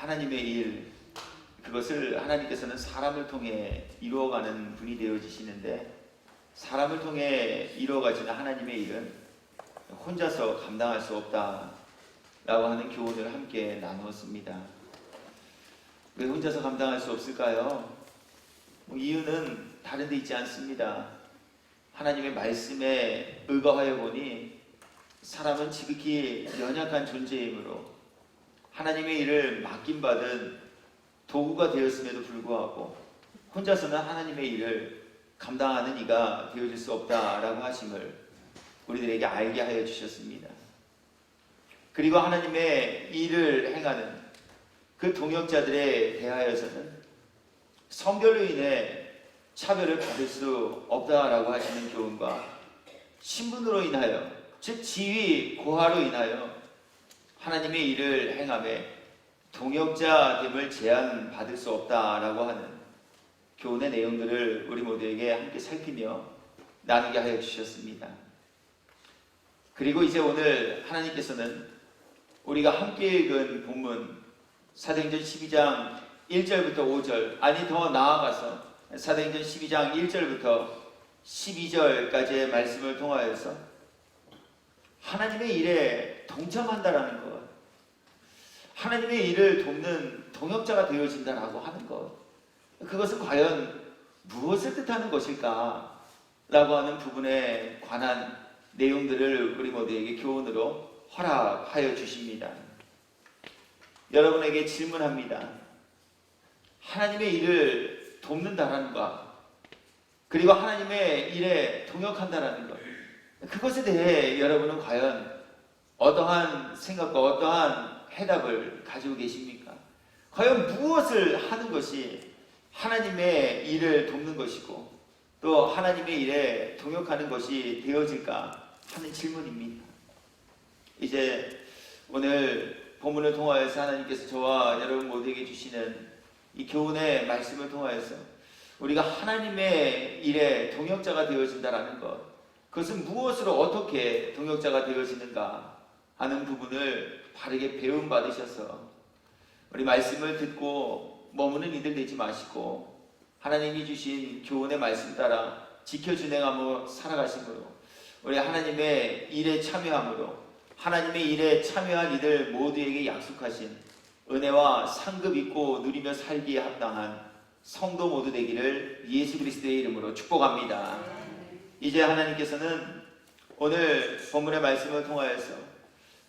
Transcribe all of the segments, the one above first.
하나님의 일, 그것을 하나님께서는 사람을 통해 이루어가는 분이 되어지시는데, 사람을 통해 이루어가지는 하나님의 일은 혼자서 감당할 수 없다라고 하는 교훈을 함께 나누었습니다. 왜 혼자서 감당할 수 없을까요? 이유는 다른 데 있지 않습니다. 하나님의 말씀에 의거하여 보니 사람은 지극히 연약한 존재이므로 하나님의 일을 맡김받은 도구가 되었음에도 불구하고 혼자서는 하나님의 일을 감당하는 이가 되어질 수 없다라고 하심을 우리들에게 알게 하여 주셨습니다. 그리고 하나님의 일을 행하는 그 동역자들에 대하여서는 성별로 인해 차별을 받을 수 없다라고 하시는 교훈과 신분으로 인하여, 즉 지위, 고하로 인하여 하나님의 일을 행함에 동역자됨을 제한받을 수 없다라고 하는 교훈의 내용들을 우리 모두에게 함께 살피며 나누게 하여 주셨습니다. 그리고 이제 오늘 하나님께서는 우리가 함께 읽은 본문 사도행전 12장 1절부터 5절, 아니 더 나아가서 사도행전 12장 1절부터 12절까지의 말씀을 통하여서 하나님의 일에 동참한다라는 것, 하나님의 일을 돕는 동역자가 되어진다라고 하는 것, 그것은 과연 무엇을 뜻하는 것일까? 라고 하는 부분에 관한 내용들을 우리 모두에게 교훈으로 허락하여 주십니다. 여러분에게 질문합니다. 하나님의 일을 돕는다라는 것, 그리고 하나님의 일에 동역한다라는 것, 그것에 대해 여러분은 과연 어떠한 생각과 어떠한 해답을 가지고 계십니까? 과연 무엇을 하는 것이 하나님의 일을 돕는 것이고 또 하나님의 일에 동역하는 것이 되어질까 하는 질문입니다. 이제 오늘 본문을 통하여서 하나님께서 저와 여러분 모두에게 주시는 이 교훈의 말씀을 통하여서 우리가 하나님의 일에 동역자가 되어진다라는 것, 그것은 무엇으로 어떻게 동역자가 되어지는가 하는 부분을 바르게 배움받으셔서 우리 말씀을 듣고 머무는 이들 되지 마시고 하나님이 주신 교훈의 말씀 따라 지켜 준행함으로 살아가심으로 우리 하나님의 일에 참여함으로 하나님의 일에 참여한 이들 모두에게 약속하신 은혜와 상급 있고 누리며 살기에 합당한 성도 모두 되기를 예수 그리스도의 이름으로 축복합니다. 이제 하나님께서는 오늘 본문의 말씀을 통하여서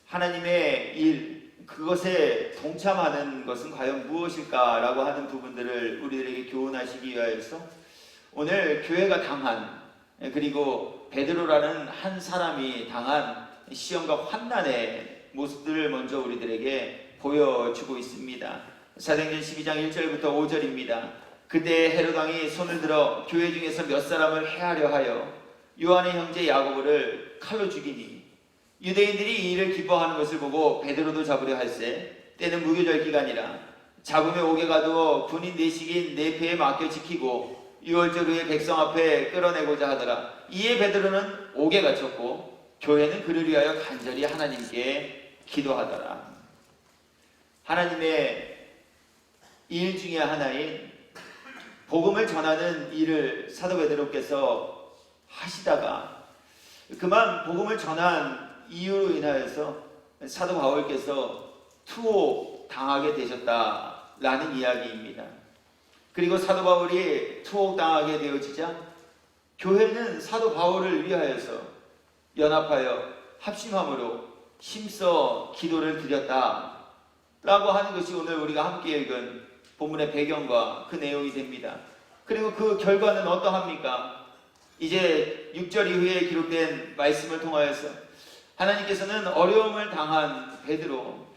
하나님의 일, 그것에 동참하는 것은 과연 무엇일까라고 하는 부분들을 우리들에게 교훈하시기 위하여서 오늘 교회가 당한, 그리고 베드로라는 한 사람이 당한 시험과 환난의 모습들을 먼저 우리들에게 보여주고 있습니다. 사도행전 12장 1절부터 5절입니다. 그때 헤롯 왕이 손을 들어 교회 중에서 몇 사람을 해하려 하여 요한의 형제 야고보를 칼로 죽이니 유대인들이 이 일을 기뻐하는 것을 보고 베드로도 잡으려 할세 때는 무교절 기간이라 잡음에 옥에 가두어 군인 내식인 네 배에 맡겨 지키고 6월절 후에 백성 앞에 끌어내고자 하더라. 이에 베드로는 옥에 갇혔고 교회는 그를 위하여 간절히 하나님께 기도하더라. 하나님의 일 중에 하나인 복음을 전하는 일을 사도 베드로께서 하시다가 그만 복음을 전한 이유로 인하여서 사도 바울께서 투옥 당하게 되셨다라는 이야기입니다. 그리고 사도 바울이 투옥 당하게 되어지자 교회는 사도 바울을 위하여서 연합하여 합심함으로 힘써 기도를 드렸다라고 하는 것이 오늘 우리가 함께 읽은 본문의 배경과 그 내용이 됩니다. 그리고 그 결과는 어떠합니까? 이제 6절 이후에 기록된 말씀을 통하여서 하나님께서는 어려움을 당한 베드로,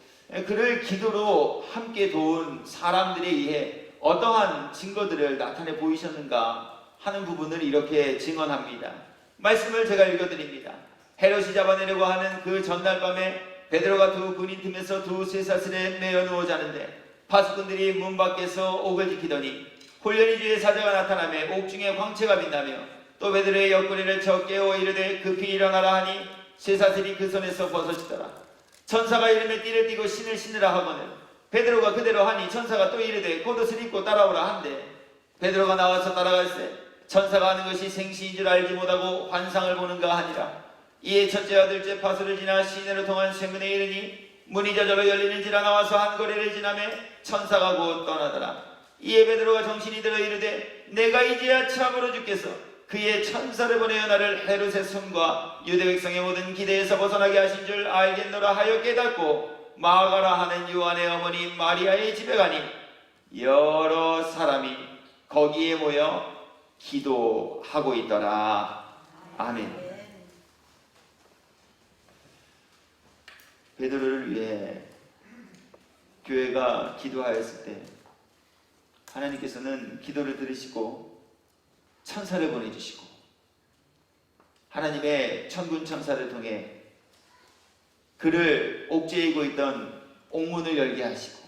그를 기도로 함께 도운 사람들에 의해 어떠한 증거들을 나타내 보이셨는가 하는 부분을 이렇게 증언합니다. 말씀을 제가 읽어드립니다. 헤롯이 잡아내려고 하는 그 전날 밤에 베드로가 두 군인 틈에서 두 쇠사슬에 매어 누워 자는데 파수꾼들이 문 밖에서 옥을 지키더니 홀련히 주의 사자가 나타나며 옥중에 광채가 빛나며 또 베드로의 옆구리를 쳐 깨워 이르되 급히 일어나라 하니 쇠사슬이 그 손에서 벗어지더라. 천사가 이름에 띠를 띠고 신을 신으라 하거늘 베드로가 그대로 하니 천사가 또 이르되 겉옷을 입고 따라오라 한대 베드로가 나와서 따라갈새 천사가 하는 것이 생시인 줄 알지 못하고 환상을 보는가 하니라. 이에 첫째와 둘째 파수를 지나 시내로 통한 쇠문에 이르니 문이 저절로 열리는지라 나와서 한 거리를 지나매 천사가 곧 떠나더라. 이에 베드로가 정신이 들어 이르되 내가 이제야 참으로 죽겠어. 그의 천사를 보내어 나를 헤롯의 손과 유대 백성의 모든 기대에서 벗어나게 하신 줄 알겠노라 하여 깨닫고 마가라 하는 요한의 어머니 마리아의 집에 가니 여러 사람이 거기에 모여 기도하고 있더라. 아멘. 베드로를 위해 교회가 기도하였을 때 하나님께서는 기도를 들으시고 천사를 보내주시고 하나님의 천군 천사를 통해 그를 옥죄이고 있던 옥문을 열게 하시고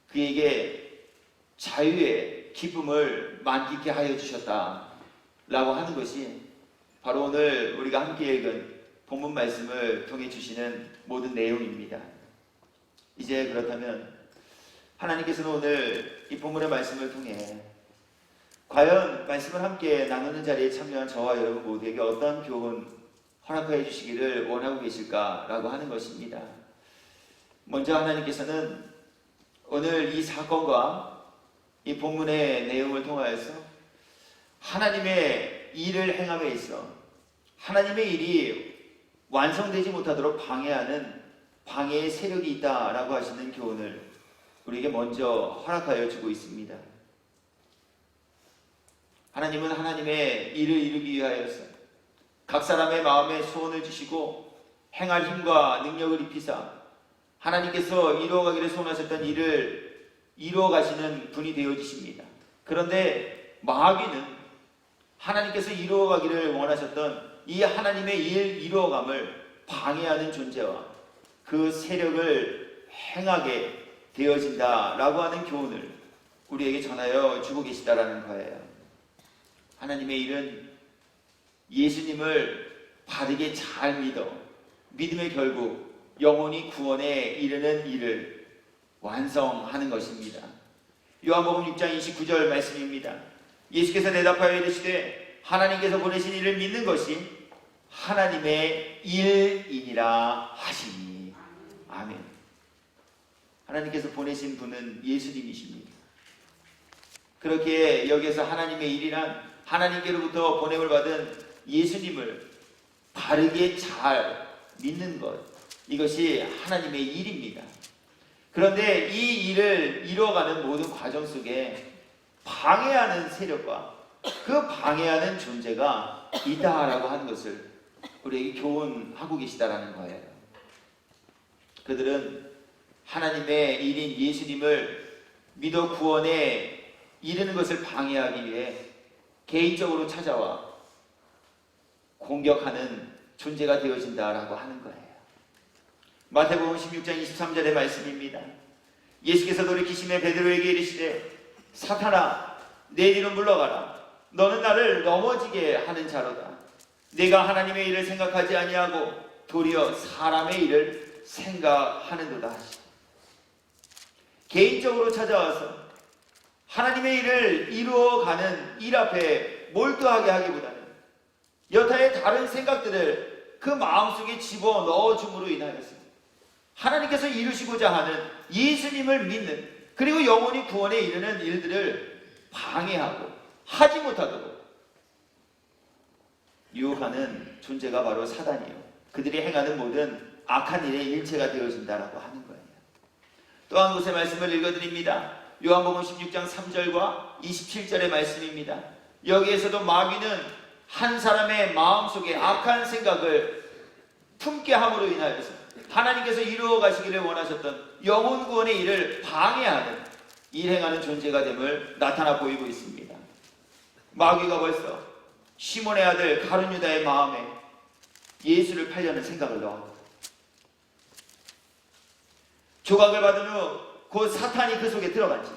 그에게 자유의 기쁨을 만끽케 하여 주셨다라고 하는 것이 바로 오늘 우리가 함께 읽은 본문 말씀을 통해 주시는 모든 내용입니다. 이제 그렇다면 하나님께서는 오늘 이 본문의 말씀을 통해 과연 말씀을 함께 나누는 자리에 참여한 저와 여러분 모두에게 어떤 교훈 허락하여 주시기를 원하고 계실까라고 하는 것입니다. 먼저 하나님께서는 오늘 이 사건과 이 본문의 내용을 통하여서 하나님의 일을 행함에 있어 하나님의 일이 완성되지 못하도록 방해하는 방해의 세력이 있다라고 하시는 교훈을 우리에게 먼저 허락하여 주고 있습니다. 하나님은 하나님의 일을 이루기 위하여서 각 사람의 마음에 소원을 주시고 행할 힘과 능력을 입히사 하나님께서 이루어가기를 소원하셨던 일을 이루어가시는 분이 되어지십니다. 그런데 마귀는 하나님께서 이루어가기를 원하셨던 이 하나님의 일 이루어감을 방해하는 존재와 그 세력을 행하게 되어진다라고 하는 교훈을 우리에게 전하여 주고 계시다라는 거예요. 하나님의 일은 예수님을 바르게 잘 믿어 믿음의 결국 영혼이 구원에 이르는 일을 완성하는 것입니다. 요한복음 6장 29절 말씀입니다. 예수께서 대답하여 이르시되 하나님께서 보내신 이를 믿는 것이 하나님의 일이니라 하시니. 아멘. 하나님께서 보내신 분은 예수님이십니다. 그렇게 여기에서 하나님의 일이란 하나님께로부터 보냄을 받은 예수님을 바르게 잘 믿는 것, 이것이 하나님의 일입니다. 그런데 이 일을 이루어가는 모든 과정 속에 방해하는 세력과 그 방해하는 존재가 있다라고 하는 것을 우리에게 교훈하고 계시다라는 거예요. 그들은 하나님의 일인 예수님을 믿어 구원에 이르는 것을 방해하기 위해 개인적으로 찾아와 공격하는 존재가 되어진다라고 하는 거예요. 마태복음 16장 23절의 말씀입니다. 예수께서 돌이키시며 베드로에게 이르시되 사탄아 내 뒤로 물러가라. 너는 나를 넘어지게 하는 자로다. 내가 하나님의 일을 생각하지 아니하고 도리어 사람의 일을 생각하는도다 하시고 개인적으로 찾아와서 하나님의 일을 이루어가는 일 앞에 몰두하게 하기보다는 여타의 다른 생각들을 그 마음속에 집어넣어 줌으로 인하여서 하나님께서 이루시고자 하는 예수님을 믿는 그리고 영혼이 구원에 이르는 일들을 방해하고 하지 못하도록 유혹하는 존재가 바로 사단이요. 그들이 행하는 모든 악한 일의 일체가 되어진다라고 하는 거예요. 또 한 곳의 말씀을 읽어드립니다. 요한복음 16장 3절과 27절의 말씀입니다. 여기에서도 마귀는 한 사람의 마음속에 악한 생각을 품게 함으로 인하여서 하나님께서 이루어 가시기를 원하셨던 영혼 구원의 일을 방해하는 일행하는 존재가 됨을 나타나 보이고 있습니다. 마귀가 벌써 시몬의 아들 가룟 유다의 마음에 예수를 팔려는 생각을 넣었다. 조각을 받은 후 곧 사탄이 그 속에 들어간지.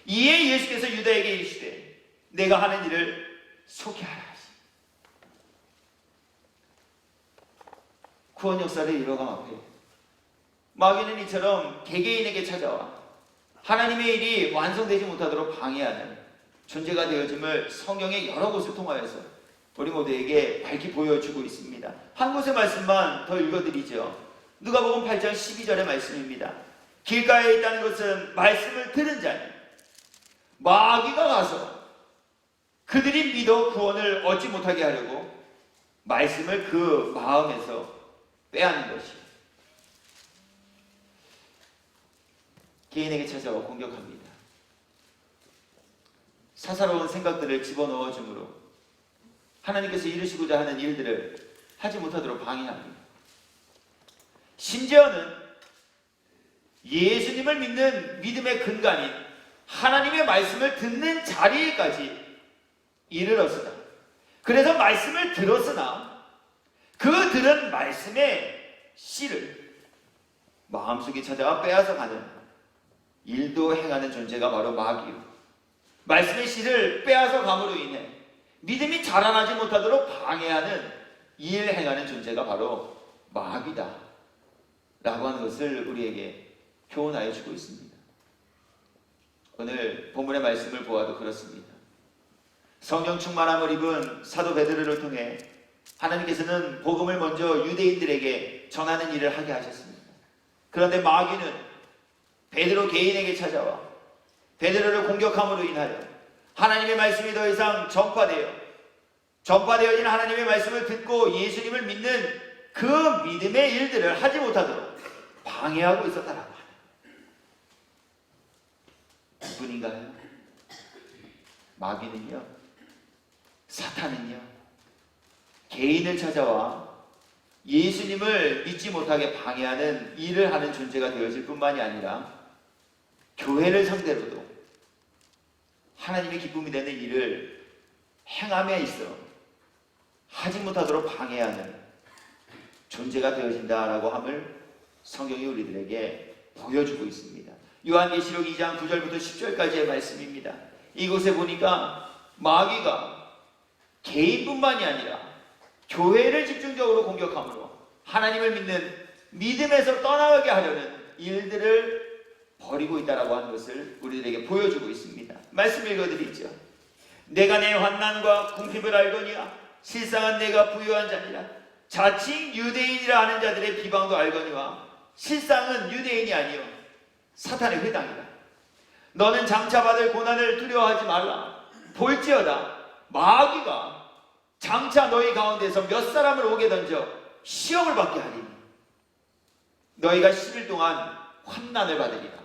이에 예수께서 유다에게 이르시되 내가 하는 일을 소개하라 하시. 구원 역사를 이뤄감 앞에 마귀는 이처럼 개개인에게 찾아와 하나님의 일이 완성되지 못하도록 방해하는 존재가 되어짐을 성경의 여러 곳을 통하여서 우리 모두에게 밝히 보여주고 있습니다. 한 곳의 말씀만 더 읽어드리죠. 누가복음 8장 12절의 말씀입니다. 길가에 있다는 것은 말씀을 들은 자니 마귀가 가서 그들이 믿어 구원을 얻지 못하게 하려고 말씀을 그 마음에서 빼앗는 것이요. 개인에게 찾아와 공격합니다. 사사로운 생각들을 집어넣어 주므로 하나님께서 이루시고자 하는 일들을 하지 못하도록 방해합니다. 심지어는 예수님을 믿는 믿음의 근간인 하나님의 말씀을 듣는 자리에까지 이르렀으나, 그래서 말씀을 들었으나 그 들은 말씀의 씨를 마음속에 찾아와 빼앗아 가는 일도 행하는 존재가 바로 마귀요. 말씀의 씨를 빼앗아 감으로 인해 믿음이 자라나지 못하도록 방해하는 일 행하는 존재가 바로 마귀다 라고 하는 것을 우리에게 교훈하여 주고 있습니다. 오늘 본문의 말씀을 보아도 그렇습니다. 성령 충만함을 입은 사도 베드로를 통해 하나님께서는 복음을 먼저 유대인들에게 전하는 일을 하게 하셨습니다. 그런데 마귀는 베드로 개인에게 찾아와 베드로를 공격함으로 인하여 하나님의 말씀이 더 이상 전파되어진 하나님의 말씀을 듣고 예수님을 믿는 그 믿음의 일들을 하지 못하도록 방해하고 있었다라고 하는 누구인가요? 마귀는요, 사탄은요, 개인을 찾아와 예수님을 믿지 못하게 방해하는 일을 하는 존재가 되어질 뿐만이 아니라 교회를 상대로도 하나님의 기쁨이 되는 일을 행함에 있어 하지 못하도록 방해하는 존재가 되어진다라고 함을 성경이 우리들에게 보여주고 있습니다. 요한계시록 2장 9절부터 10절까지의 말씀입니다. 이곳에 보니까 마귀가 개인뿐만이 아니라 교회를 집중적으로 공격함으로 하나님을 믿는 믿음에서 떠나가게 하려는 일들을 벌이고 있다라고 하는 것을 우리들에게 보여주고 있습니다. 말씀 읽어드리죠. 내가 내 환난과 궁핍을 알거니와 실상은 내가 부유한 자니라. 자칭 유대인이라 하는 자들의 비방도 알거니와 실상은 유대인이 아니요 사탄의 회당이다. 너는 장차 받을 고난을 두려워하지 말라. 볼지어다 마귀가 장차 너희 가운데서 몇 사람을 오게 던져 시험을 받게 하리니 너희가 10일 동안 환난을 받으리라.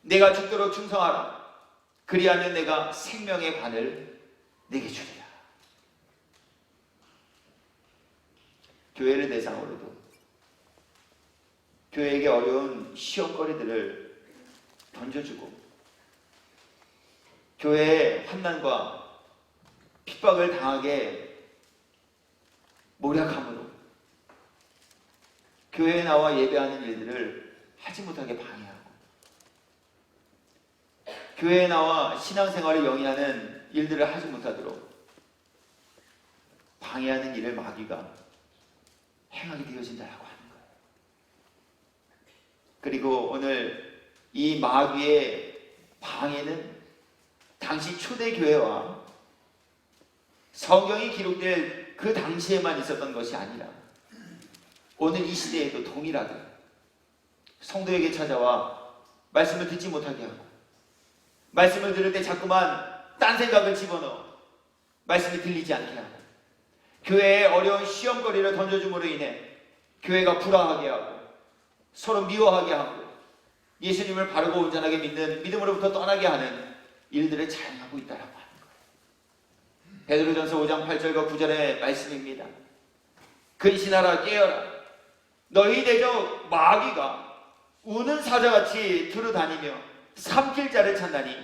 내가 죽도록 충성하라. 그리하면 내가 생명의 관을 내게 주리라. 교회를 대상으로도 교회에게 어려운 시험거리들을 던져주고 교회의 환난과 핍박을 당하게 모략함으로 교회에 나와 예배하는 일들을 하지 못하게 방해하고 교회에 나와 신앙생활을 영위하는 일들을 하지 못하도록 방해하는 일을 마귀가 행하게 되어진다라고 하는 거예요. 그리고 오늘 이 마귀의 방해는 당시 초대교회와 성경이 기록될 그 당시에만 있었던 것이 아니라 오늘 이 시대에도 동일하게 성도에게 찾아와 말씀을 듣지 못하게 하고 말씀을 들을 때 자꾸만 딴 생각을 집어넣어 말씀이 들리지 않게 하고 교회에 어려운 시험거리를 던져줌으로 인해 교회가 불화하게 하고 서로 미워하게 하고 예수님을 바르고 온전하게 믿는 믿음으로부터 떠나게 하는 일들을 자행하고 있다라고 하는 거예요. 베드로전서 5장 8절과 9절의 말씀입니다. 근신하라 깨어라. 너희 대적 마귀가 우는 사자같이 두루다니며 삼킬 자를 찾나니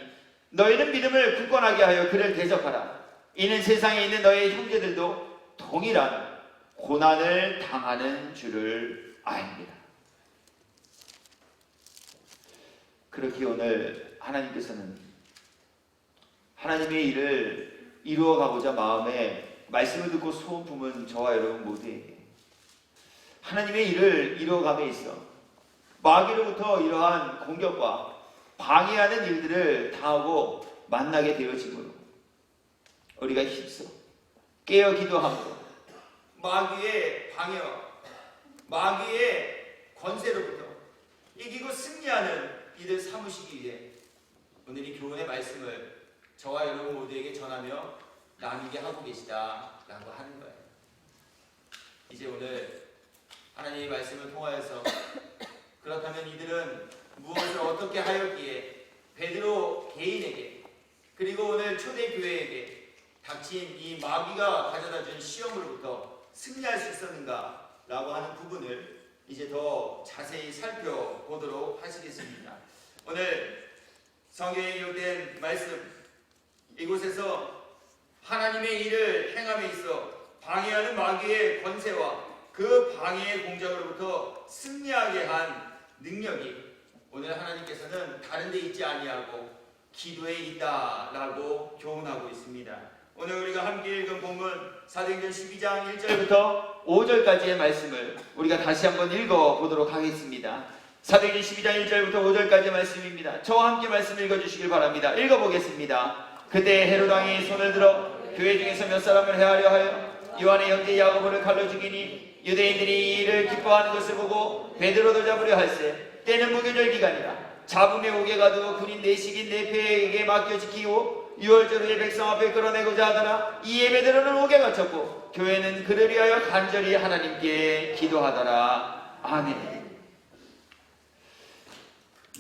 너희는 믿음을 굳건하게 하여 그를 대적하라. 이는 세상에 있는 너희 형제들도 동일한 고난을 당하는 줄을 아닙니다. 그렇게 오늘 하나님께서는 하나님의 일을 이루어가고자 마음에 말씀을 듣고 소원 품은 저와 여러분 모두에게 하나님의 일을 이루어감에 있어 마귀로부터 이러한 공격과 방해하는 일들을 당하고 만나게 되어지므로 우리가 힘써 깨어 기도함으로 마귀의 방해와 마귀의 권세로부터 이기고 승리하는 이들 삼으시기 위해 오늘 이 교훈의 말씀을 저와 여러분 모두에게 전하며 나누게 하고 계시다라고 하는 거예요. 이제 오늘 하나님의 말씀을 통하여서 그렇다면 이들은 무엇을 어떻게 하였기에 베드로 개인에게 그리고 오늘 초대교회에게 닥친 이 마귀가 가져다준 시험으로부터 승리할 수 있었는가 라고 하는 부분을 이제 더 자세히 살펴보도록 하시겠습니다. 오늘 성경에 기록된 말씀 이곳에서 하나님의 일을 행함에 있어 방해하는 마귀의 권세와 그 방해의 공작으로부터 승리하게 한 능력이 오늘 하나님께서는 다른 데 있지 아니하고 기도에 있다라고 교훈하고 있습니다. 오늘 우리가 함께 읽은 본문 사도행전 12장 1절부터 5절까지의 말씀을 우리가 다시 한번 읽어보도록 하겠습니다. 사도행전 12장 1절부터 5절까지의 말씀입니다. 저와 함께 말씀 읽어주시길 바랍니다. 읽어보겠습니다. 그때 헤롯 왕이 손을 들어 교회 중에서 몇 사람을 해하려 하여 요한의 형제 야고보를 칼로 죽이니 유대인들이 이 일을 기뻐하는 것을 보고 베드로도 잡으려 할세 때는 무교절 기간이라 잡음에 오게 가두어 군인 내식인 내패에게 맡겨 지키고 6월절 후에 백성 앞에 끌어내고자 하더라. 이에 베드로는 옥에 갇혔고 교회는 그를 위하여 간절히 하나님께 기도하더라. 아멘.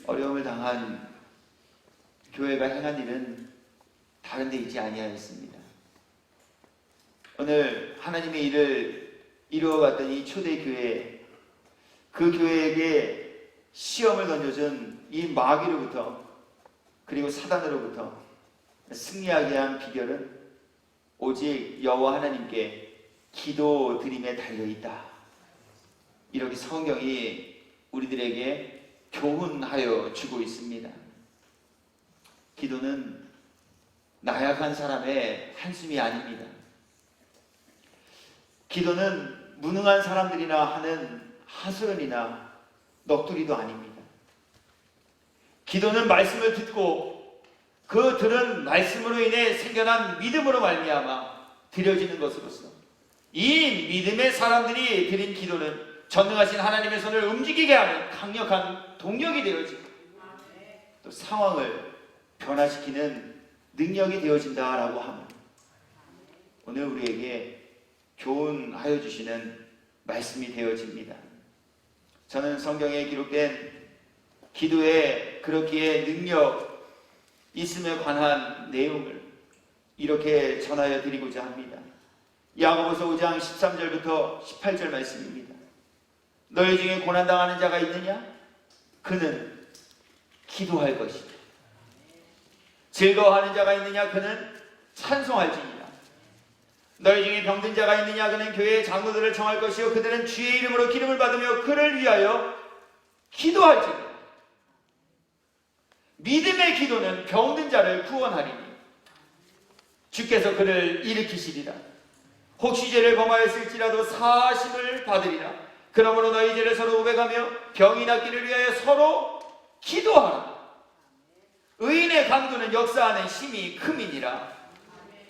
어려움을 당한 교회가 행한 일은 다른 데 있지 아니하였습니다. 오늘 하나님의 일을 이루어갔던 이 초대교회, 그 교회에게 시험을 던져준 이 마귀로부터 그리고 사단으로부터 승리하게 한 비결은 오직 여호와 하나님께 기도 드림에 달려있다. 이렇게 성경이 우리들에게 교훈하여 주고 있습니다. 기도는 나약한 사람의 한숨이 아닙니다. 기도는 무능한 사람들이나 하는 하소연이나 넋두리도 아닙니다. 기도는 말씀을 듣고 그 들은 말씀으로 인해 생겨난 믿음으로 말미암아 드려지는 것으로서 이 믿음의 사람들이 드린 기도는 전능하신 하나님의 손을 움직이게 하는 강력한 동력이 되어지고 또 상황을 변화시키는 능력이 되어진다라고 합니다. 오늘 우리에게 교훈하여 주시는 말씀이 되어집니다. 저는 성경에 기록된 기도에 그렇기에 능력 있음에 관한 내용을 이렇게 전하여 드리고자 합니다. 야고보서 5장 13절부터 18절 말씀입니다. 너희 중에 고난당하는 자가 있느냐? 그는 기도할 것이다. 즐거워하는 자가 있느냐? 그는 찬송할지니라. 너희 중에 병든 자가 있느냐? 그는 교회의 장로들을 청할 것이요 그들은 주의 이름으로 기름을 받으며 그를 위하여 기도할지니라. 믿음의 기도는 병든 자를 구원하리니 주께서 그를 일으키시리라. 혹시 죄를 범하였을지라도 사하심을 받으리라. 그러므로 너희 죄를 서로 고백하며 병이 낫기를 위하여 서로 기도하라. 의인의 강도는 역사하는 힘이 큼이니라.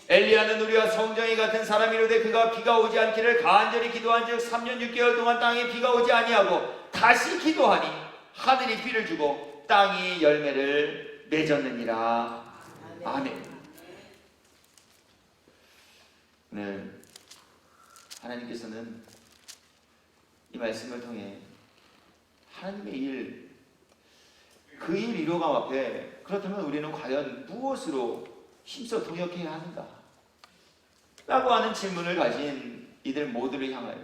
엘리야는 우리와 성정이 같은 사람이로되 그가 비가 오지 않기를 간절히 기도한즉 3년 6개월 동안 땅에 비가 오지 아니하고 다시 기도하니 하늘이 비를 주고 땅이 열매를 맺었느니라. 아멘. 네, 하나님께서는 이 말씀을 통해 하나님의 일, 그 일 이루어감 앞에 그렇다면 우리는 과연 무엇으로 힘써 동역해야 하는가? 라고 하는 질문을 가진 이들 모두를 향하여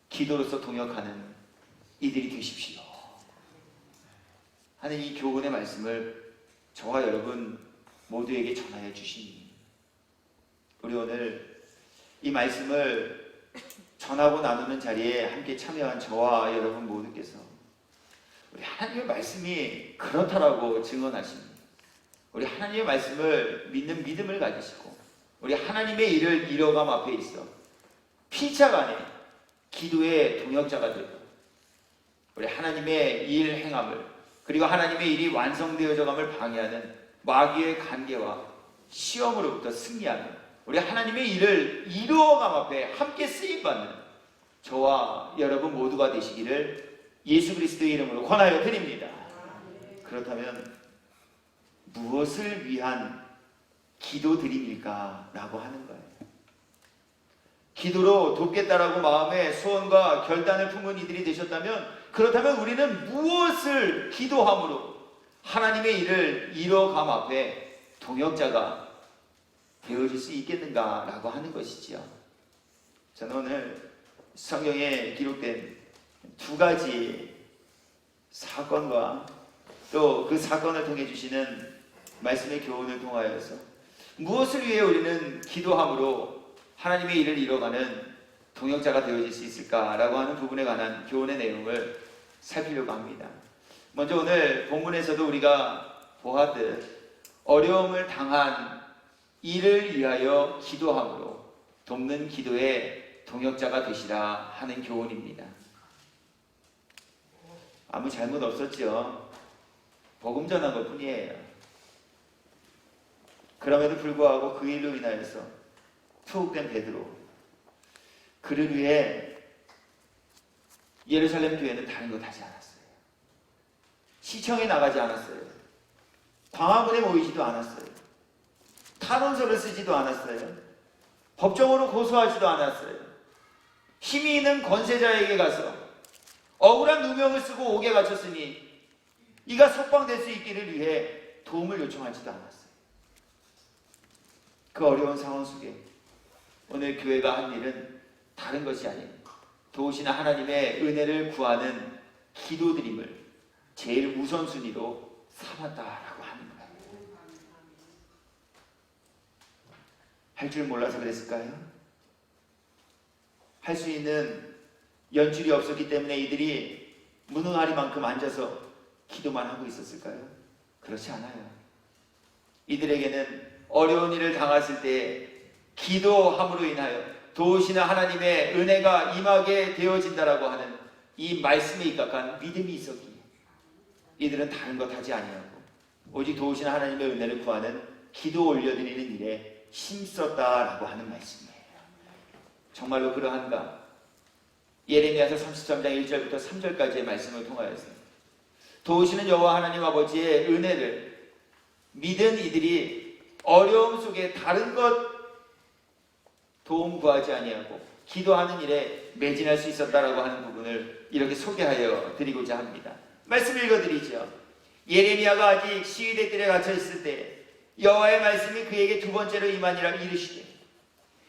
기도로서 동역하는 이들이 되십시오 하는 이 교훈의 말씀을 저와 여러분 모두에게 전하여 주시니 우리 오늘 이 말씀을 전하고 나누는 자리에 함께 참여한 저와 여러분 모두께서 우리 하나님의 말씀이 그렇다라고 증언하십니다. 우리 하나님의 말씀을 믿는 믿음을 가지시고 우리 하나님의 일을 이뤄감 앞에 있어 피차간에 기도의 동역자가 되고 우리 하나님의 일 행함을, 그리고 하나님의 일이 완성되어져감을 방해하는 마귀의 관계와 시험으로부터 승리하는 우리 하나님의 일을 이루어감 앞에 함께 쓰임받는 저와 여러분 모두가 되시기를 예수 그리스도의 이름으로 권하여 드립니다. 그렇다면 무엇을 위한 기도드림일까? 라고 하는 거예요. 기도로 돕겠다라고 마음에 소원과 결단을 품은 이들이 되셨다면, 그렇다면 우리는 무엇을 기도함으로 하나님의 일을 이뤄감 앞에 동역자가 되어질 수 있겠는가라고 하는 것이지요. 저는 오늘 성경에 기록된 두 가지 사건과 또 그 사건을 통해 주시는 말씀의 교훈을 통하여서 무엇을 위해 우리는 기도함으로 하나님의 일을 이뤄가는 동역자가 되어질 수 있을까라고 하는 부분에 관한 교훈의 내용을 살피려고 합니다. 먼저 오늘 본문에서도 우리가 보았듯 어려움을 당한 이를 위하여 기도함으로 돕는 기도의 동역자가 되시라 하는 교훈입니다. 아무 잘못 없었죠. 복음 전한 것 뿐이에요. 그럼에도 불구하고 그 일로 인하여서 투옥된 베드로, 그를 위해 예루살렘 교회는 다른 것 하지 않았어요. 시청에 나가지 않았어요. 광화문에 모이지도 않았어요. 탄원서를 쓰지도 않았어요. 법정으로 고소하지도 않았어요. 힘이 있는 권세자에게 가서 억울한 누명을 쓰고 옥에 갇혔으니 이가 석방될 수 있기를 위해 도움을 요청하지도 않았어요. 그 어려운 상황 속에 오늘 교회가 한 일은 다른 것이 아닌 도우시는 하나님의 은혜를 구하는 기도드림을 제일 우선순위로 삼았다라고 하는 거예요. 할 줄 몰라서 그랬을까요? 할 수 있는 연줄이 없었기 때문에 이들이 무능하리만큼 앉아서 기도만 하고 있었을까요? 그렇지 않아요. 이들에게는 어려운 일을 당했을 때 기도함으로 인하여 도우시는 하나님의 은혜가 임하게 되어진다라고 하는 이 말씀에 입각한 믿음이 있었기에 이들은 다른 것 하지 아니하고 오직 도우시는 하나님의 은혜를 구하는 기도 올려드리는 일에 힘썼다라고 하는 말씀이에요. 정말로 그러한가? 예레미야서 33장 1절부터 3절까지의 말씀을 통하여서 도우시는 여호와 하나님 아버지의 은혜를 믿은 이들이 어려움 속에 다른 것 도움 구하지 아니하고 기도하는 일에 매진할 수 있었다라고 하는 부분을 이렇게 소개하여 드리고자 합니다. 말씀 읽어드리죠. 예레미야가 아직 시위대 뜰에 갇혀 있을 때 여호와의 말씀이 그에게 두 번째로 임하니라 이르시되,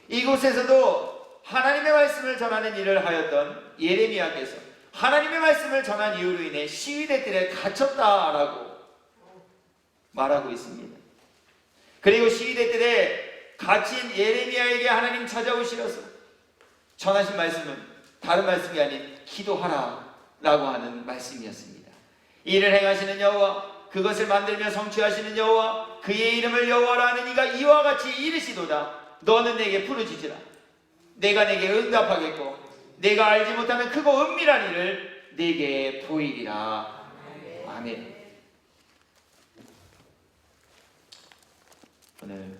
이곳에서도 하나님의 말씀을 전하는 일을 하였던 예레미야께서 하나님의 말씀을 전한 이유로 인해 시위대 뜰에 갇혔다라고 말하고 있습니다. 그리고 시위대 뜰에 갇힌 예레미야에게 하나님 찾아오시려서 전하신 말씀은 다른 말씀이 아닌 기도하라 라고 하는 말씀이었습니다. 이를 행하시는 여호와, 그것을 만들며 성취하시는 여호와, 그의 이름을 여호와라 하는 이가 이와 같이 이르시도다. 너는 내게 부르짖으라. 내가 내게 응답하겠고 내가 알지 못하는 크고 은밀한 일을 내게 보이리라. 아멘. 오늘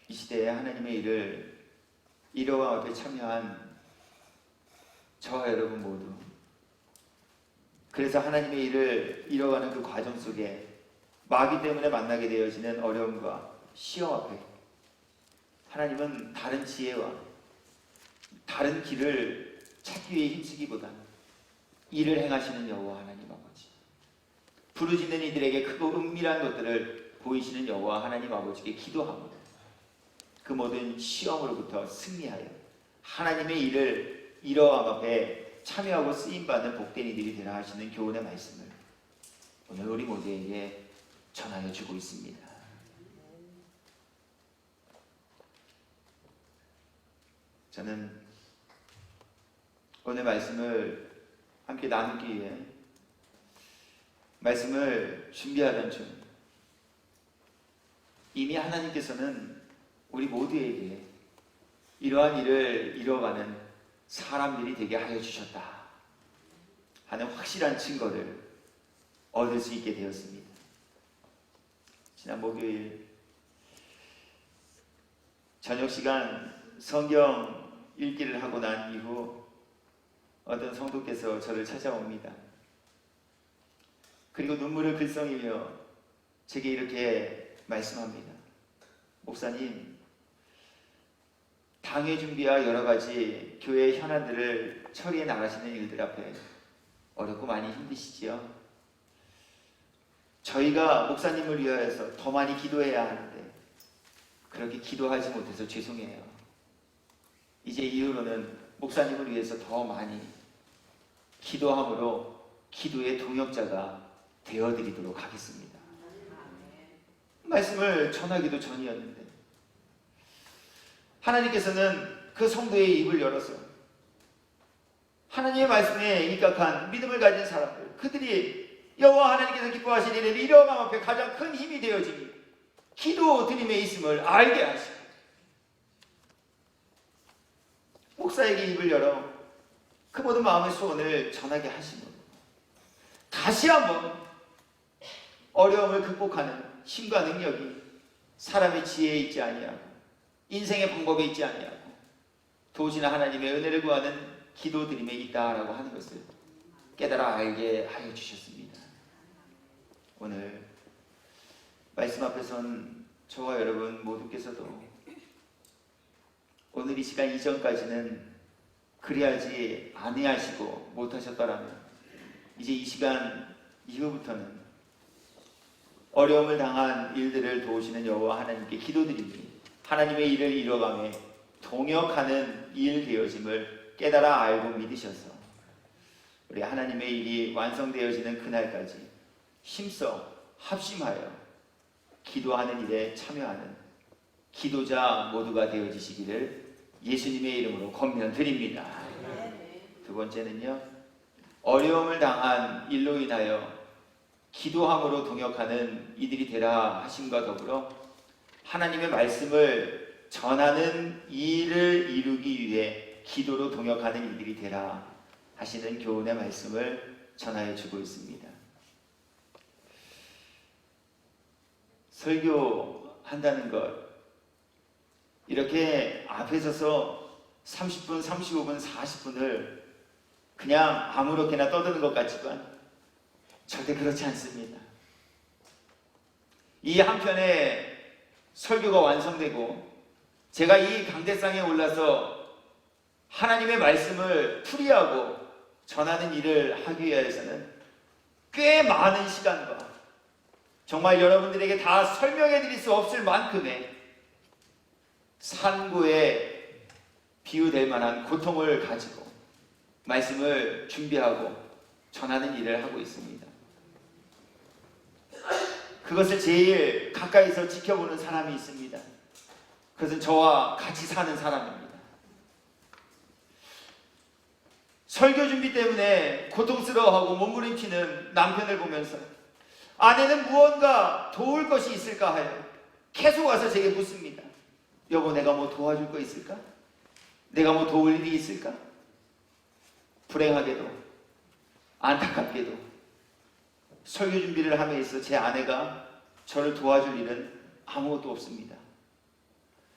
이 시대에 하나님의 일을 이뤄와 앞에 참여한 저와 여러분 모두, 그래서 하나님의 일을 이뤄가는 그 과정 속에 마귀 때문에 만나게 되어지는 어려움과 시험 앞에 하나님은 다른 지혜와 다른 길을 찾기 위해 힘쓰기보다는 일을 행하시는 여호와 하나님 아버지, 부르짖는 이들에게 크고 은밀한 것들을 보이시는 여호와 하나님 아버지께 기도하고 그 모든 시험으로부터 승리하여 하나님의 일을 이뤄감 앞에 참여하고 쓰임받는 복된 이들이 되라 하시는 교훈의 말씀을 오늘 우리 모두에게 전하여 주고 있습니다. 저는 오늘 말씀을 함께 나누기 위해 말씀을 준비하던 중 이미 하나님께서는 우리 모두에게 이러한 일을 이뤄가는 사람들이 되게 하여 주셨다 하는 확실한 증거를 얻을 수 있게 되었습니다. 지난 목요일 저녁 시간 성경 읽기를 하고 난 이후 어떤 성도께서 저를 찾아옵니다. 그리고 눈물을 글썽이며 제게 이렇게 말씀합니다. 목사님, 당회 준비와 여러 가지 교회 현안들을 처리해 나가시는 일들 앞에 어렵고 많이 힘드시지요? 저희가 목사님을 위하여서 더 많이 기도해야 하는데 그렇게 기도하지 못해서 죄송해요. 이제 이후로는 목사님을 위해서 더 많이 기도함으로 기도의 동역자가 되어드리도록 하겠습니다. 말씀을 전하기도 전이었는데 하나님께서는 그 성도의 입을 열어서 하나님의 말씀에 입각한 믿음을 가진 사람들, 그들이 여호와 하나님께서 기뻐하시는 일을 이뤄감 앞에 가장 큰 힘이 되어지니 기도 드림에 있음을 알게 하시고 목사에게 입을 열어 그 모든 마음의 소원을 전하게 하시고 다시 한번 어려움을 극복하는 힘과 능력이 사람의 지혜에 있지 아니하고 인생의 방법에 있지 아니하고 도지나 하나님의 은혜를 구하는 기도 드림에 있다라고 하는 것을 깨달아 알게 하여 주셨습니다. 오늘 말씀 앞에 선 저와 여러분 모두께서도 오늘 이 시간 이전까지는 그리하지 아니하시고 못하셨더라면 이제 이 시간 이후부터는 어려움을 당한 일들을 도우시는 여호와 하나님께 기도드리니 하나님의 일을 이뤄가며 동역하는 일 되어짐을 깨달아 알고 믿으셔서 우리 하나님의 일이 완성되어지는 그날까지 힘써 합심하여 기도하는 일에 참여하는 기도자 모두가 되어지시기를 예수님의 이름으로 권면드립니다. 두 번째는요, 어려움을 당한 일로 인하여 기도함으로 동역하는 이들이 되라 하심과 더불어 하나님의 말씀을 전하는 일을 이루기 위해 기도로 동역하는 이들이 되라 하시는 교훈의 말씀을 전하여 주고 있습니다. 설교한다는 것, 이렇게 앞에 서서 30분, 35분, 40분을 그냥 아무렇게나 떠드는 것 같지만 절대 그렇지 않습니다. 이 한편에 설교가 완성되고 제가 이 강대상에 올라서 하나님의 말씀을 풀이하고 전하는 일을 하기 위해서는 꽤 많은 시간과 정말 여러분들에게 다 설명해 드릴 수 없을 만큼의 산고에 비유될 만한 고통을 가지고 말씀을 준비하고 전하는 일을 하고 있습니다. 그것을 제일 가까이서 지켜보는 사람이 있습니다. 그것은 저와 같이 사는 사람입니다. 설교 준비 때문에 고통스러워하고 몸부림치는 남편을 보면서 아내는 무언가 도울 것이 있을까 하여 계속 와서 제게 묻습니다. 여보, 내가 뭐 도와줄 거 있을까? 내가 뭐 도울 일이 있을까? 불행하게도 안타깝게도 설교 준비를 함에 있어 제 아내가 저를 도와줄 일은 아무것도 없습니다.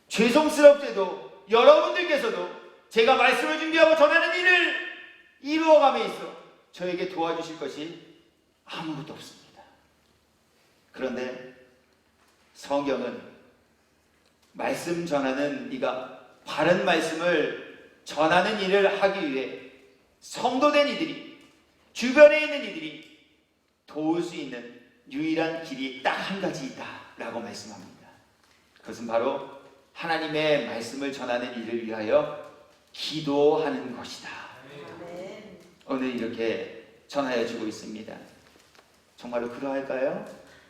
죄송스럽게도 여러분들께서도 제가 말씀을 준비하고 전하는 일을 이루어감에 있어 저에게 도와주실 것이 아무것도 없습니다. 그런데 성경은 말씀 전하는 이가 바른 말씀을 전하는 일을 하기 위해 성도된 이들이, 주변에 있는 이들이 도울 수 있는 유일한 길이 딱 한 가지 있다라고 말씀합니다. 그것은 바로 하나님의 말씀을 전하는 일을 위하여 기도하는 것이다. 오늘 이렇게 전하여 주고 있습니다. 정말로 그러할까요?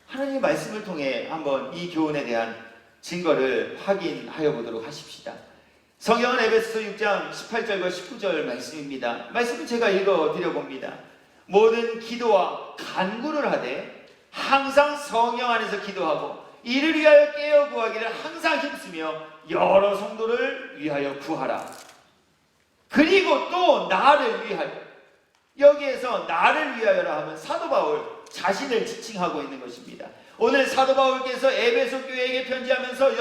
하나님의 말씀을 통해 한번 이 교훈에 대한 증거를 확인하여 보도록 하십시다. 성경은 에베소서 6장 18절과 19절 말씀입니다. 말씀은 제가 읽어드려봅니다. 모든 기도와 간구를 하되 항상 성령 안에서 기도하고 이를 위하여 깨어 구하기를 항상 힘쓰며 여러 성도를 위하여 구하라. 그리고 또 나를 위하여, 여기에서 나를 위하여라 하면 사도 바울 자신을 지칭하고 있는 것입니다. 오늘 사도 바울께서 에베소 교회에게 편지하면서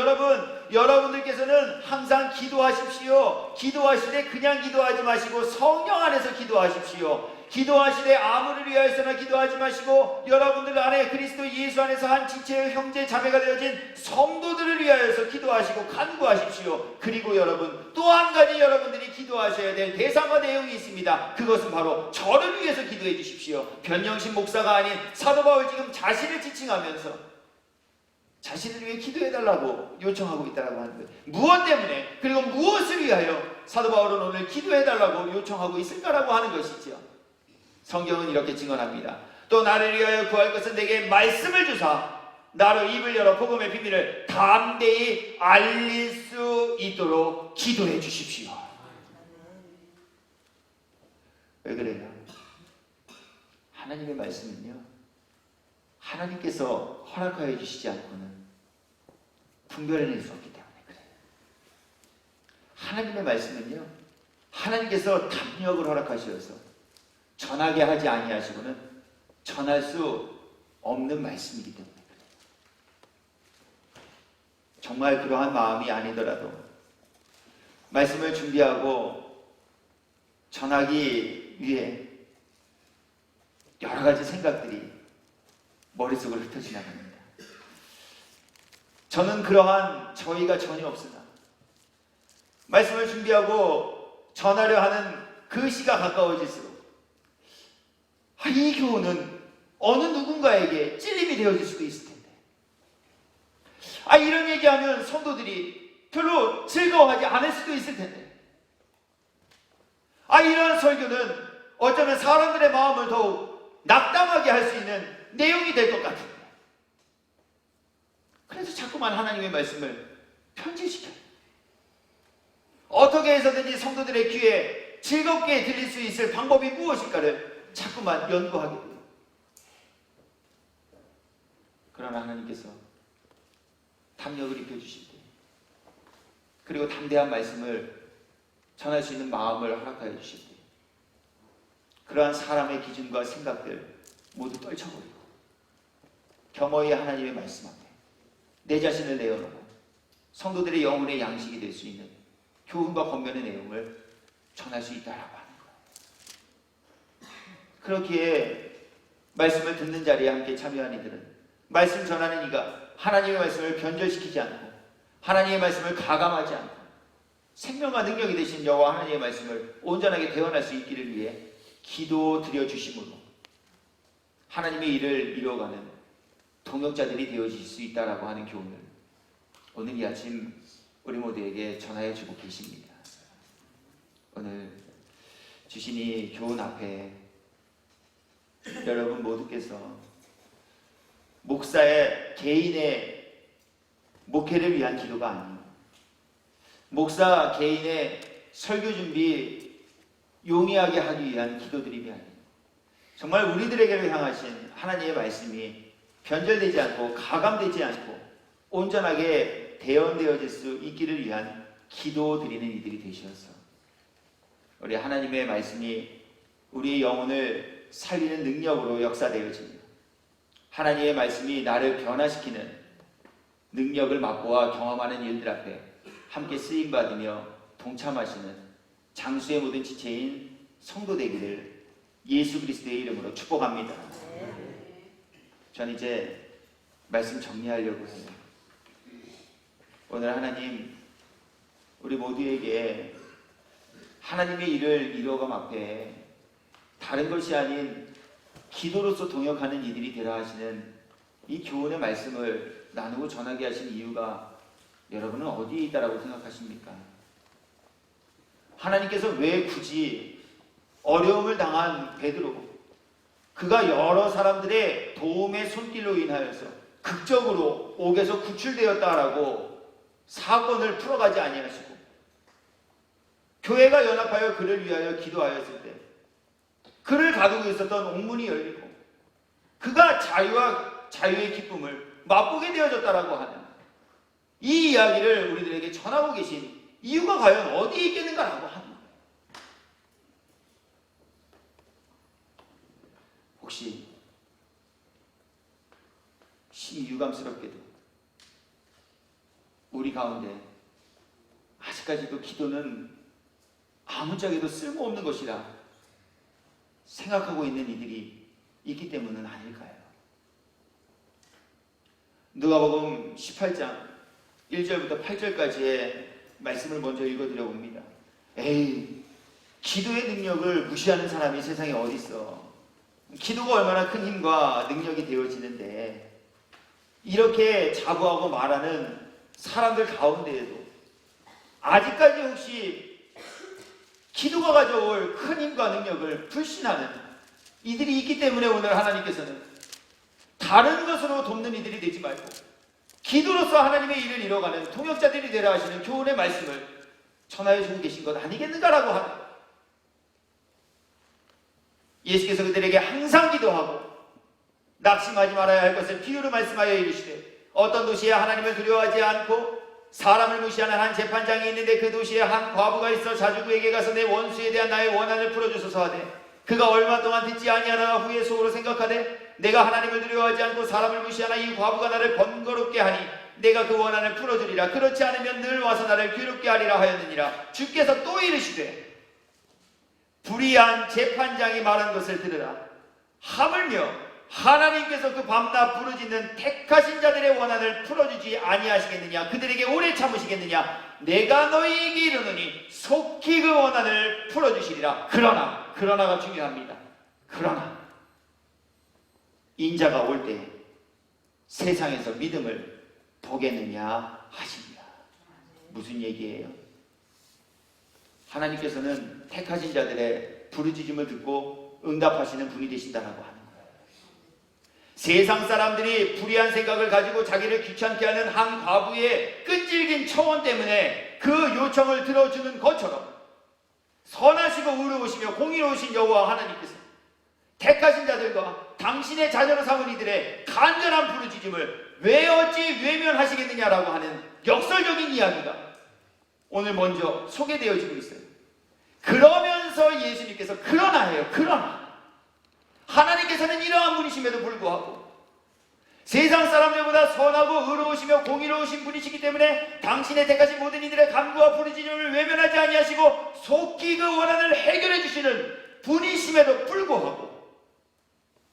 여러분들께서는 항상 기도하십시오. 기도하실 때 그냥 기도하지 마시고 성령 안에서 기도하십시오. 기도하실 때 아무를 위하여서나 기도하지 마시고 여러분들 안에 그리스도 예수 안에서 한 지체의 형제 자매가 되어진 성도들을 위하여서 기도하시고 간구하십시오. 그리고 여러분, 또 한 가지 여러분들이 기도하셔야 될 대상과 내용이 있습니다. 그것은 바로 저를 위해서 기도해 주십시오. 변영신 목사가 아닌 사도 바울 지금 자신을 지칭하면서 자신을 위해 기도해달라고 요청하고 있다고 하는 거예요. 무엇 때문에, 그리고 무엇을 위하여 사도 바울은 오늘 기도해달라고 요청하고 있을까라고 하는 것이죠. 성경은 이렇게 증언합니다. 또 나를 위하여 구할 것은 내게 말씀을 주사 나로 입을 열어 복음의 비밀을 담대히 알릴 수 있도록 기도해 주십시오. 왜 그래요? 하나님의 말씀은요, 하나님께서 허락하여 주시지 않고는 분별해낼 수 없기 때문에 그래요. 하나님의 말씀은요, 하나님께서 담력을 허락하셔서 전하게 하지 아니하시고는 전할 수 없는 말씀이기 때문에 그래요. 정말 그러한 마음이 아니더라도 말씀을 준비하고 전하기 위해 여러 가지 생각들이 머릿속으로 흩어 지나갑니다. 저는 그러한 저희가 전혀 없으나 말씀을 준비하고 전하려 하는 그 시가 가까워질수록 이 교훈은 어느 누군가에게 찔림이 되어질 수도 있을 텐데, 이런 얘기하면 성도들이 별로 즐거워하지 않을 수도 있을 텐데, 이런 설교는 어쩌면 사람들의 마음을 더욱 낙담하게 할 수 있는 내용이 될 것 같은데, 그래서 자꾸만 하나님의 말씀을 편집시켜요. 어떻게 해서든지 성도들의 귀에 즐겁게 들릴 수 있을 방법이 무엇일까를 자꾸만 연구하게 돼요. 그러나 하나님께서 담력을 입혀주실 때, 그리고 담대한 말씀을 전할 수 있는 마음을 허락하여 주실 때, 그러한 사람의 기준과 생각들 모두 떨쳐버리고 겸허히 하나님의 말씀 앞에 내 자신을 내어놓고 성도들의 영혼의 양식이 될 수 있는 교훈과 권면의 내용을 전할 수 있다라고 하는 거예요. 그렇기에 말씀을 듣는 자리에 함께 참여한 이들은 말씀 전하는 이가 하나님의 말씀을 변절시키지 않고 하나님의 말씀을 가감하지 않고 생명과 능력이 되신 여호와 하나님의 말씀을 온전하게 대언할 수 있기를 위해 기도 드려 주심으로 하나님의 일을 이루어가는 동역자들이 되어질 수 있다라고 하는 교훈을 오늘 이 아침 우리 모두에게 전하여 주고 계십니다. 오늘 주신 이 교훈 앞에 여러분 모두께서 목사의 개인의 목회를 위한 기도가 아니에요. 목사 개인의 설교 준비 용이하게 하기 위한 기도드림이 아니에요. 정말 우리들에게 향하신 하나님의 말씀이 변절되지 않고 가감되지 않고 온전하게 대언되어질 수 있기를 위한 기도 드리는 이들이 되셔서 우리 하나님의 말씀이 우리의 영혼을 살리는 능력으로 역사되어집니다. 하나님의 말씀이 나를 변화시키는 능력을 맛보아 경험하는 일들 앞에 함께 쓰임받으며 동참하시는 장수의 모든 지체인 성도 되기를 예수 그리스도의 이름으로 축복합니다. 전 이제 말씀 정리하려고 해요. 오늘 하나님 우리 모두에게 하나님의 일을 이루어감 앞에 다른 것이 아닌 기도로서 동역하는 이들이 되라 하시는 이 교훈의 말씀을 나누고 전하게 하신 이유가 여러분은 어디에 있다라고 생각하십니까? 하나님께서 왜 굳이 어려움을 당한 베드로, 그가 여러 사람들의 도움의 손길로 인하여서 극적으로 옥에서 구출되었다라고 사건을 풀어가지 아니하시고 교회가 연합하여 그를 위하여 기도하였을 때 그를 가두고 있었던 옥문이 열리고 그가 자유의 기쁨을 맛보게 되어졌다라고 하는 이 이야기를 우리들에게 전하고 계신 이유가 과연 어디에 있겠는가라고 하는 거예요. 혹시 심히 유감스럽게도 우리 가운데 아직까지도 기도는 아무짝에도 쓸모없는 것이라 생각하고 있는 이들이 있기 때문은 아닐까요? 누가복음 18장 1절부터 8절까지의 말씀을 먼저 읽어드려 봅니다. 에이, 기도의 능력을 무시하는 사람이 세상에 어디 있어? 기도가 얼마나 큰 힘과 능력이 되어지는데, 이렇게 자부하고 말하는 사람들 가운데에도 아직까지 혹시 기도가 가져올 큰 힘과 능력을 불신하는 이들이 있기 때문에 오늘 하나님께서는 다른 것으로 돕는 이들이 되지 말고 기도로서 하나님의 일을 이뤄가는 통역자들이 되라 하시는 교훈의 말씀을 전하여 주고 계신 것 아니겠는가라고 하는, 예수께서 그들에게 항상 기도하고 낙심하지 말아야 할 것을 비유로 말씀하여 이르시되, 어떤 도시에 하나님을 두려워하지 않고 사람을 무시하는 한 재판장이 있는데 그 도시에 한 과부가 있어 자주 그에게 가서 내 원수에 대한 나의 원한을 풀어주소서 하되, 그가 얼마 동안 듣지 아니하다가 후에 속으로 생각하되 내가 하나님을 두려워하지 않고 사람을 무시하나 이 과부가 나를 번거롭게 하니 내가 그 원한을 풀어주리라. 그렇지 않으면 늘 와서 나를 괴롭게 하리라 하였느니라. 주께서 또 이르시되, 불의한 재판장이 말한 것을 들으라. 하물며 하나님께서 그 밤낮 부르짖는 택하신 자들의 원한을 풀어주지 아니하시겠느냐? 그들에게 오래 참으시겠느냐? 내가 너희에게 이르노니 속히 그 원한을 풀어주시리라. 그러나가 중요합니다. 그러나 인자가 올 때 세상에서 믿음을 보겠느냐 하십니다. 무슨 얘기예요? 하나님께서는 택하신 자들의 부르짖음을 듣고 응답하시는 분이 되신다라고 하는 거예요. 세상 사람들이 불의한 생각을 가지고 자기를 귀찮게 하는 한 과부의 끈질긴 청원 때문에 그 요청을 들어주는 것처럼, 선하시고 의로우시며 공의로우신 여호와 하나님께서 택하신 자들과 당신의 자녀로 삼은 이들의 간절한 부르짖음을 왜 어찌 외면하시겠느냐라고 하는 역설적인 이야기가 오늘 먼저 소개되어지고 있어요. 그러면서 예수님께서 그러나 하나님께서는 이러한 분이심에도 불구하고 세상 사람들보다 선하고 의로우시며 공의로우신 분이시기 때문에 당신의 택하신 모든 이들의 간구와 부르짖음을 외면하지 아니하시고 속히 그 원한을 해결해 주시는 분이심에도 불구하고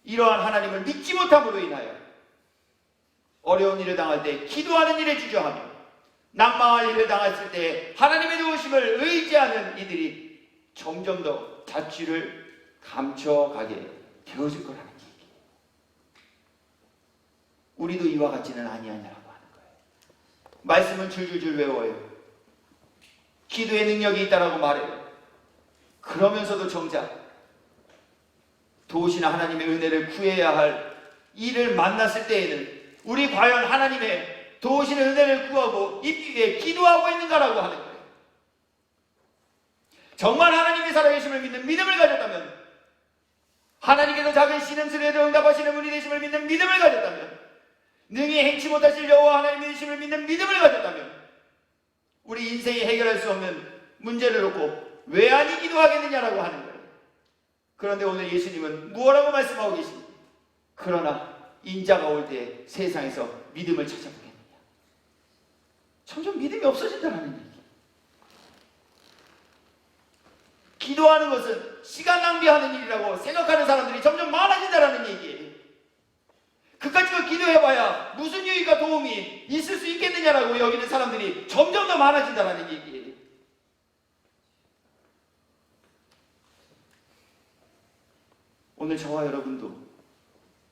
이러한 하나님을 믿지 못함으로 인하여 어려운 일을 당할 때 기도하는 일에 주저하며 낙망할 일을 당했을 때 하나님의 도우심을 의지하는 이들이 점점 더 자취를 감춰가게 되어질 거라는 얘기. 우리도 이와 같지는 아니하냐라고 하는 거예요. 말씀은 줄줄줄 외워요. 기도의 능력이 있다라고 말해요. 그러면서도 정작 도우시는 하나님의 은혜를 구해야 할 일을 만났을 때에는 우리 과연 하나님의 도우시는 은혜를 구하고 입기 위해 기도하고 있는가라고 하는 거예요. 정말 하나님이 살아계심을 믿는 믿음을 가졌다면, 하나님께서 작은 신음소리에도 응답하시는 분이 되심을 믿는 믿음을 가졌다면, 능히 행치 못하실 여호와 하나님의 되심을 믿는 믿음을 가졌다면, 우리 인생이 해결할 수 없는 문제를 놓고 왜 아니 기도하겠느냐라고 하는 거예요. 그런데 오늘 예수님은 무엇라고 말씀하고 계십니까? 그러나 인자가 올 때 세상에서 믿음을 찾아보겠느냐. 점점 믿음이 없어진다는 얘기. 기도하는 것은 시간 낭비하는 일이라고 생각하는 사람들이 점점 많아진다는 얘기예요. 그까짓 기도해봐야 무슨 유익과 도움이 있을 수 있겠느냐라고 여기는 사람들이 점점 더 많아진다는 얘기예요. 오늘 저와 여러분도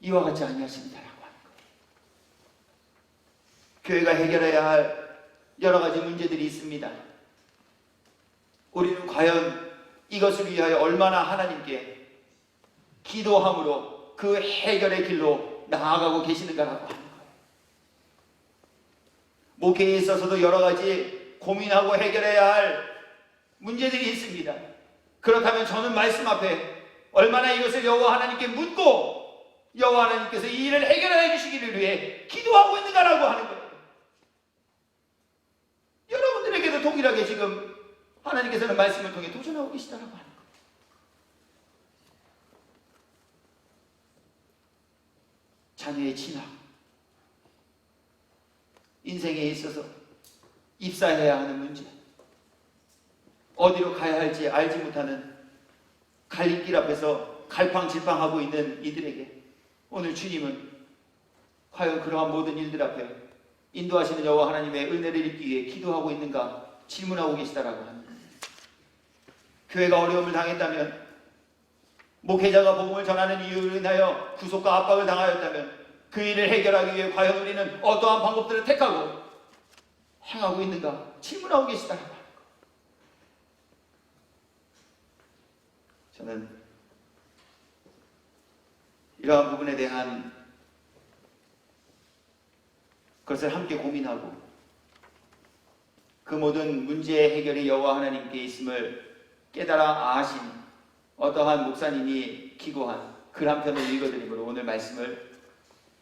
이와 같지 아니하십니다라고 하는 거예요. 교회가 해결해야 할 여러 가지 문제들이 있습니다. 우리는 과연 이것을 위하여 얼마나 하나님께 기도함으로 그 해결의 길로 나아가고 계시는가라고 하는 거예요. 목회에 있어서도 여러 가지 고민하고 해결해야 할 문제들이 있습니다. 그렇다면 저는 말씀 앞에 얼마나 이것을 여호와 하나님께 묻고 여호와 하나님께서 이 일을 해결해 주시기를 위해 기도하고 있는가라고 하는 거예요. 여러분들에게도 동일하게 지금 하나님께서는 말씀을 통해 도전하고 계시다라고 하는 거예요. 자녀의 진학, 인생에 있어서 입사해야 하는 문제, 어디로 가야 할지 알지 못하는 갈림길 앞에서 갈팡질팡하고 있는 이들에게 오늘 주님은 과연 그러한 모든 일들 앞에 인도하시는 여호와 하나님의 은혜를 입기 위해 기도하고 있는가 질문하고 계시다라고 합니다. 교회가 어려움을 당했다면, 목회자가 복음을 전하는 이유로 인하여 구속과 압박을 당하였다면 그 일을 해결하기 위해 과연 우리는 어떠한 방법들을 택하고 행하고 있는가 질문하고 계시다라고 합니다. 저는 이러한 부분에 대한 것을 함께 고민하고 그 모든 문제의 해결이 여호와 하나님께 있음을 깨달아 아신 어떠한 목사님이 기고한 글 한 편을 읽어드림으로 오늘 말씀을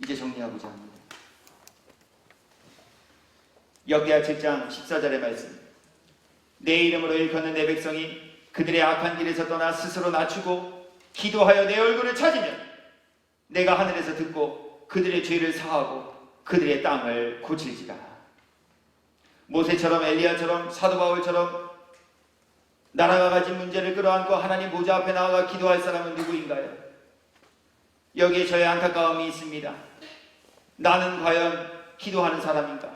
이제 정리하고자 합니다. 역대하 7장 14절의 말씀. 내 이름으로 일컫는 내 백성이 그들의 악한 길에서 떠나 스스로 낮추고 기도하여 내 얼굴을 찾으면 내가 하늘에서 듣고 그들의 죄를 사하고 그들의 땅을 고칠지라. 모세처럼 엘리야처럼 사도 바울처럼 나라가 가진 문제를 끌어안고 하나님 보좌 앞에 나아가 기도할 사람은 누구인가요? 여기에 저의 안타까움이 있습니다. 나는 과연 기도하는 사람인가?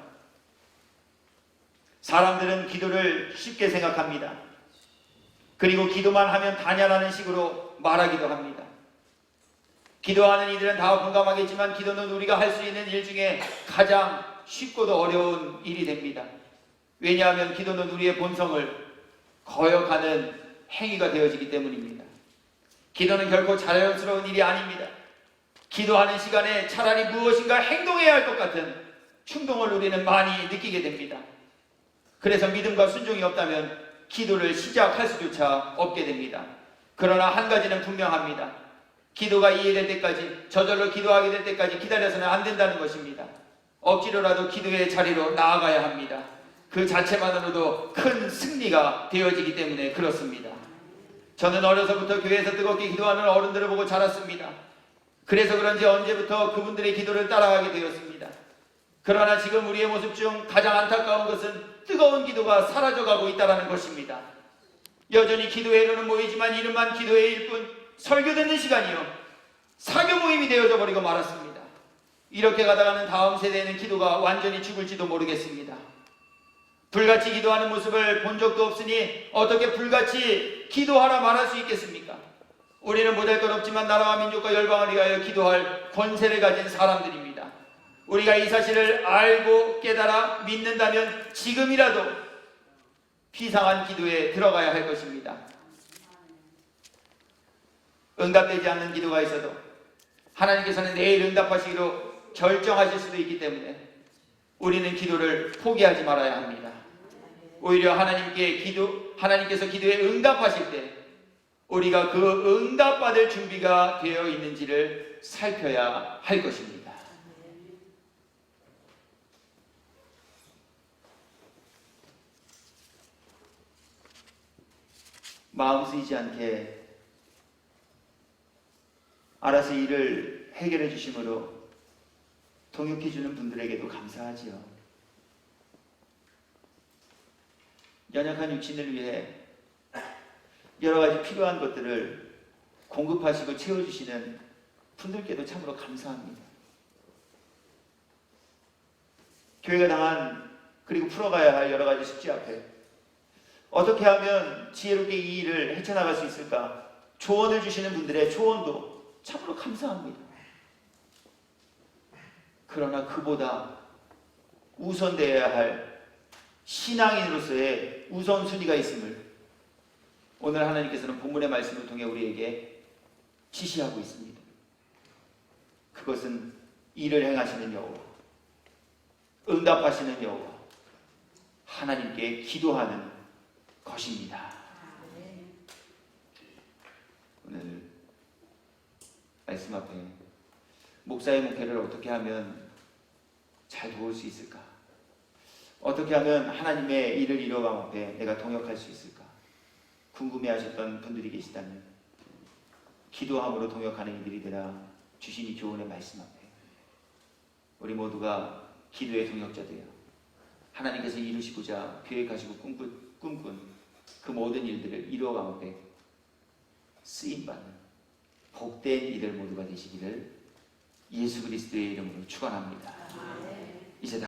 사람들은 기도를 쉽게 생각합니다. 그리고 기도만 하면 다냐라는 식으로 말하기도 합니다. 기도하는 이들은 다 공감하겠지만 기도는 우리가 할 수 있는 일 중에 가장 쉽고도 어려운 일이 됩니다. 왜냐하면 기도는 우리의 본성을 거역하는 행위가 되어지기 때문입니다. 기도는 결코 자연스러운 일이 아닙니다. 기도하는 시간에 차라리 무엇인가 행동해야 할 것 같은 충동을 우리는 많이 느끼게 됩니다. 그래서 믿음과 순종이 없다면 기도를 시작할 수조차 없게 됩니다. 그러나 한 가지는 분명합니다. 기도가 이해될 때까지, 저절로 기도하게 될 때까지 기다려서는 안 된다는 것입니다. 억지로라도 기도의 자리로 나아가야 합니다. 그 자체만으로도 큰 승리가 되어지기 때문에 그렇습니다. 저는 어려서부터 교회에서 뜨겁게 기도하는 어른들을 보고 자랐습니다. 그래서 그런지 언제부터 그분들의 기도를 따라가게 되었습니다. 그러나 지금 우리의 모습 중 가장 안타까운 것은 뜨거운 기도가 사라져가고 있다는 것입니다. 여전히 기도회로는 모이지만 이름만 기도회일 뿐 설교 듣는 시간이요 사교 모임이 되어져 버리고 말았습니다. 이렇게 가다가는 다음 세대에는 기도가 완전히 죽을지도 모르겠습니다. 불같이 기도하는 모습을 본 적도 없으니 어떻게 불같이 기도하라 말할 수 있겠습니까? 우리는 보잘것없지만 나라와 민족과 열방을 위하여 기도할 권세를 가진 사람들입니다. 우리가 이 사실을 알고 깨달아 믿는다면 지금이라도 비상한 기도에 들어가야 할 것입니다. 응답되지 않는 기도가 있어도 하나님께서는 내일 응답하시기로 결정하실 수도 있기 때문에 우리는 기도를 포기하지 말아야 합니다. 오히려 하나님께서 기도에 응답하실 때 우리가 그 응답받을 준비가 되어 있는지를 살펴야 할 것입니다. 마음 쓰이지 않게 알아서 일을 해결해 주심으로 동역해 주는 분들에게도 감사하지요. 연약한 육신을 위해 여러 가지 필요한 것들을 공급하시고 채워주시는 분들께도 참으로 감사합니다. 교회가 당한 그리고 풀어가야 할 여러 가지 숙제 앞에 어떻게 하면 지혜롭게 이 일을 헤쳐나갈 수 있을까? 조언을 주시는 분들의 조언도 참으로 감사합니다. 그러나 그보다 우선되어야 할 신앙인으로서의 우선순위가 있음을 오늘 하나님께서는 본문의 말씀을 통해 우리에게 지시하고 있습니다. 그것은 일을 행하시는 여호와, 응답하시는 여호와, 하나님께 기도하는 것입니다. 오늘 말씀 앞에 목사의 목회를 어떻게 하면 잘 도울 수 있을까? 어떻게 하면 하나님의 일을 이루어감 앞에 내가 동역할 수 있을까? 궁금해하셨던 분들이 계시다면 기도함으로 동역하는 이들이 되라 주신 이 교훈의 말씀 앞에 우리 모두가 기도의 동역자 되어 하나님께서 이루시고자 계획하시고 꿈꾼 그 모든 일들을 이루어가는데 쓰임받는 복된 이들 모두가 되시기를 예수 그리스도의 이름으로 축원합니다. 이제